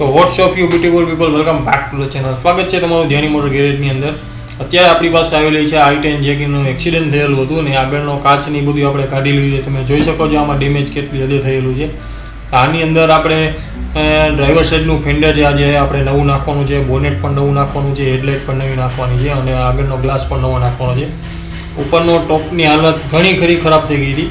So what's up you beautiful people, welcome back to the channel. સ્વાગત છે તમારું ધ્યાની motor ગેરેજની અંદર. અત્યારે આપણી પાસે આવેલી છે i10 જેકીનું એક્સિડન્ટ થયેલું હતું અને આગળનો કાચની બધું આપણે કાઢી લીધું છે. તમે જોઈ શકો છો આમાં ડેમેજ કેટલી હદે થયેલું છે. આની અંદર આપણે ડ્રાઈવર સાઈડનું ફેન્ડર છે આજે આપણે નવું નાખવાનું છે, બોનેટ પણ નવું નાખવાનું છે, હેડલાઇટ પણ નવી નાખવાની છે અને આગળનો ગ્લાસ પણ નવો નાખવાનો છે. ઉપરનો ટોપની હાલત ઘણી ખરી ખરાબ થઈ ગઈ હતી.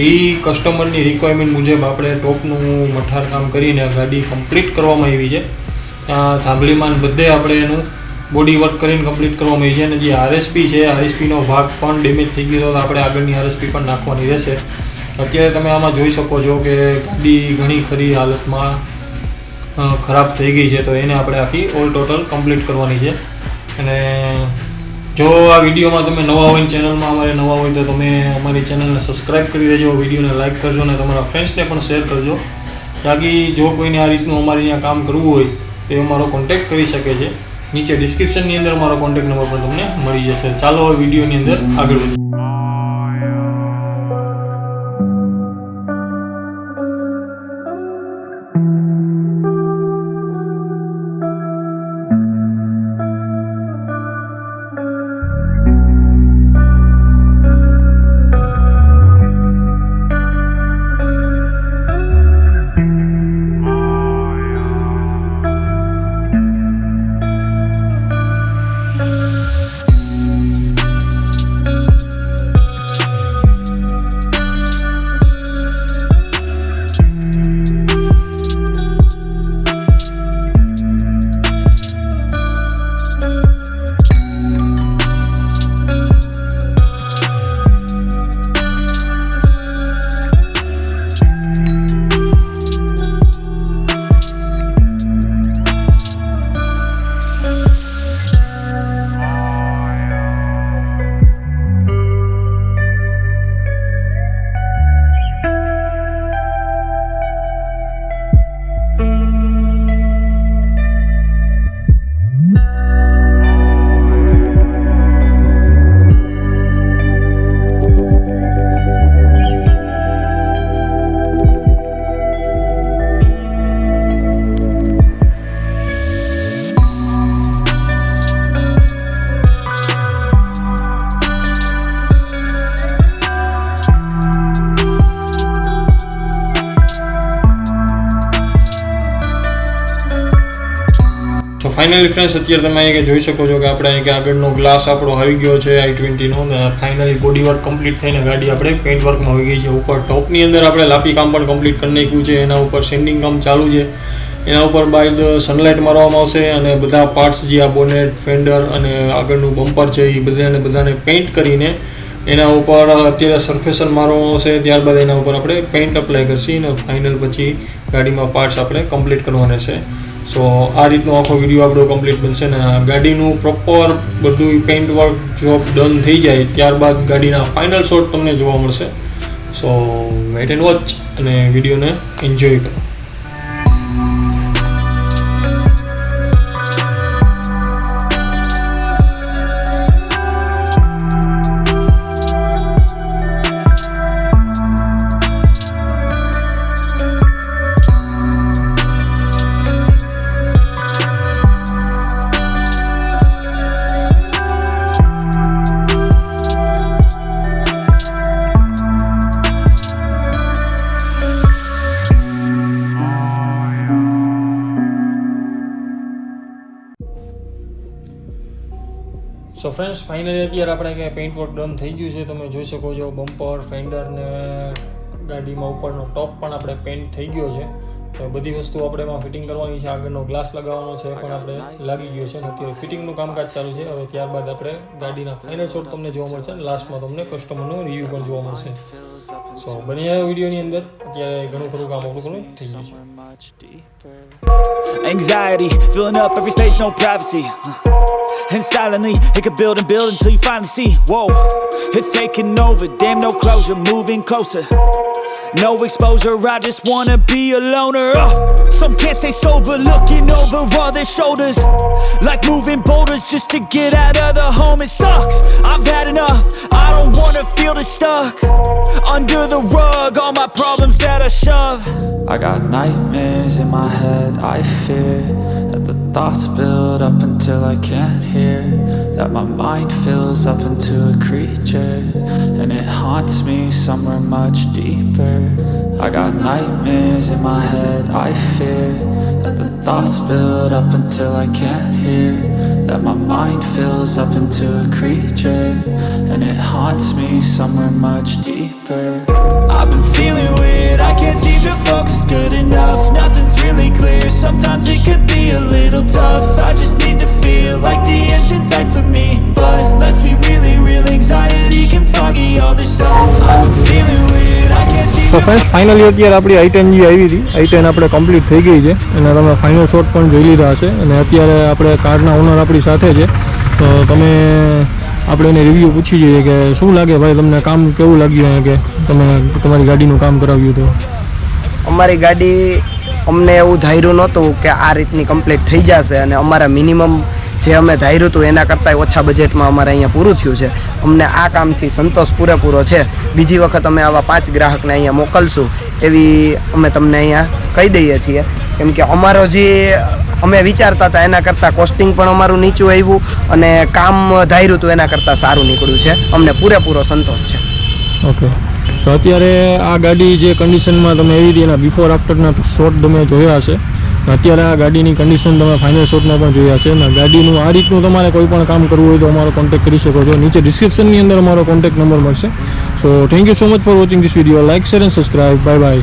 એ કસ્ટમરની રિક્વાયરમેન્ટ મુજબ આપણે ટોપનું મઠાર કામ કરીને ગાડી કમ્પ્લીટ કરવામાં આવી છે. થાંભલીમાં બધે આપણે એનું બોડી વર્ક કરીને કમ્પ્લીટ કરવામાં આવી છે અને જે આરએસપી છે, આરએસપીનો ભાગ પણ ડેમેજ થઈ ગયો તો આપણે આગળની આરએસપી પણ નાખવાની રહેશે. અત્યારે તમે આમાં જોઈ શકો છો કે ગાડી ઘણી ખરી હાલતમાં ખરાબ થઈ ગઈ છે, તો એને આપણે આખી ઓલ ટોટલ કમ્પ્લીટ કરવાની છે. અને જો આ વિડીયોમાં તમે નવા હોય, ચેનલમાં અમારે નવા હોય તો તમે અમારી ચેનલને સબસ્ક્રાઈબ કરી દેજો, વિડીયોને લાઇક કરજો અને તમારા ફ્રેન્ડ્સને પણ શેર કરજો, તાકી જો કોઈને આ રીતનું અમારે અહીંયા કામ કરવું હોય તો એ અમારો કોન્ટેક્ટ કરી શકે છે. નીચે ડિસ્ક્રિપ્શનની અંદર મારો કોન્ટેક્ટ નંબર પણ તમને મળી જશે. ચાલો વિડીયોની અંદર આગળ વધીએ. ફાઇનલી ફ્રેન્ડ્સ, અત્યારે તમે અહીંયા જોઈ શકો છો કે આપણે અહીં આગળનો ગ્લાસ આપણો આવી ગયો છે i20નો. ફાઇનલી બોડી વર્ક કમ્પ્લીટ થઈને ગાડી આપણે પેઇન્ટ વર્કમાં આવી ગઈ છે. ઉપર ટોપની અંદર આપણે લાપી કામ પણ કમ્પ્લીટ કરી નાખ્યું છે. એના ઉપર સેન્ડિંગ કામ ચાલુ છે. એના ઉપર બાય સનલાઇટ મારવામાં આવશે અને બધા પાર્ટ્સ જે આ બોનેટ, ફેન્ડર અને આગળનું બમ્પર છે એ બધાને પેઇન્ટ કરીને એના ઉપર અત્યારે સરફેસન મારવામાં આવશે. ત્યારબાદ એના ઉપર આપણે પેઇન્ટ અપ્લાય કરશી અને ફાઇનલ પછી ગાડીમાં પાર્ટ્સ આપણે કમ્પ્લીટ કરવાના છે. સો આ રીતનો આખો વિડીયો આપણો કમ્પ્લીટ બનશે ને ગાડીનું પ્રોપર બધું પેઇન્ટ વર્ક જોબ ડન થઈ જાય ત્યારબાદ ગાડીના ફાઇનલ શોટ તમને જોવા મળશે. સો વેઇટ એન્ડ વોચ અને વિડીયોને એન્જોય કરો. સો ફ્રેન્ડ્સ, ફાઇનલી અત્યારે આપણે ક્યાંય પેઇન્ટ વર્ક ડન થઈ ગયું છે. તમે જોઈ શકો છો બમ્પર, ફેન્ડર ને ગાડીમાં ઉપરનો ટોપ પણ આપણે પેઇન્ટ થઈ ગયો છે. તો બધી વસ્તુ આપણે એમાં ફિટિંગ કરવાની છે. આગળનો ગ્લાસ લગાવવાનો છે પણ આપણે લાગી ગયો છે અને અત્યારે ફિટિંગનું કામકાજ ચાલુ છે. હવે ત્યારબાદ આપણે ગાડીના ફાઇનલ શોટ તમને જોવા મળશે અને લાસ્ટમાં તમને કસ્ટમરનો રિવ્યૂ પણ જોવા મળશે. સો બની જાય વિડીયોની અંદર. અત્યારે ઘણું ખરું કામ આપણું થઈ ગયું છે. Anxiety, filling up every space, no privacy. And silently, it could build and build until you finally see. Whoa, it's taking over, damn no closure, moving closer. No exposure, I just wanna be a loner. Some can't stay sober, looking over all their shoulders, like moving boulders just to get out of the home. It sucks, I've had enough, I don't wanna feel feel the stuck under the rug, all my problems that I shove. I got nightmares in my head, I fear that the thoughts build up until I can't hear, that my mind fills up into a creature and it haunts me somewhere much deeper. I got nightmares in my head, I fear that the thoughts build up until I can't hear, that my mind fills up into a creature and it haunts me somewhere much deeper. I've been feeling weird, I can't seem to focus good enough. Nothing's really clear, sometimes it could be a little tough. I just need to feel like the end's in sight for me, but let's be really real, anxiety can foggy all this stuff. I've been feeling weird, I can't seem તો to friends finally અત્યારે આપણી i10 જે આવી હતી i10 આપણે complete થઈ ગઈ છે અને તમે ફાઇનલ શોટ પણ જોઈ લીધા હશે અને અત્યારે આપણે કારના ઓનર આપણી સાથે છે તો તમે આપણે એને રિવ્યૂ પૂછી જોઈએ કે શું લાગે ભાઈ તમને કામ કેવું લાગ્યું કે તમે તમારી ગાડીનું કામ કરાવ્યું તો અમારી ગાડી અમને એવું ધાર્યું નહોતું કે આ રીતની કમ્પ્લીટ થઈ જશે અને અમારા મિનિમમ જે અમે ધાર્યું હતું એના કરતાં ઓછા બજેટમાં અમારે અહીંયા પૂરું થયું છે. અમને આ કામથી સંતોષ પૂરેપૂરો છે. બીજી વખત અમે આવા 5 ગ્રાહકને અહીંયા મોકલશું એવી અમે તમને અહીંયા કહી દઈએ છીએ, કેમ કે અમારો જે અમે વિચારતા હતા એના કરતાં કોસ્ટિંગ પણ અમારું નીચું આવ્યું અને કામ ધાર્યું હતું એના કરતાં સારું નીકળ્યું છે. અમને પૂરેપૂરો સંતોષ છે. ઓકે, તો અત્યારે આ ગાડી જે કન્ડિશનમાં તમે આવી હતી એના બિફોર આફ્ટરના શોટ તમે જોયા હશે. અત્યારે આ ગાડીની કન્ડિશન તમે ફાઇનલ શોટમાં પણ જોયા છે અને ગાડીનું આ રીતનું તમારે કોઈ પણ કામ કરવું હોય તો અમારો કોન્ટેક્ટ કરી શકો છો. નીચે ડિસ્ક્રિપ્શનની અંદર અમારો કોન્ટેક્ટ નંબર મળશે. So thank you so much for watching this video. Like, share and subscribe. Bye bye.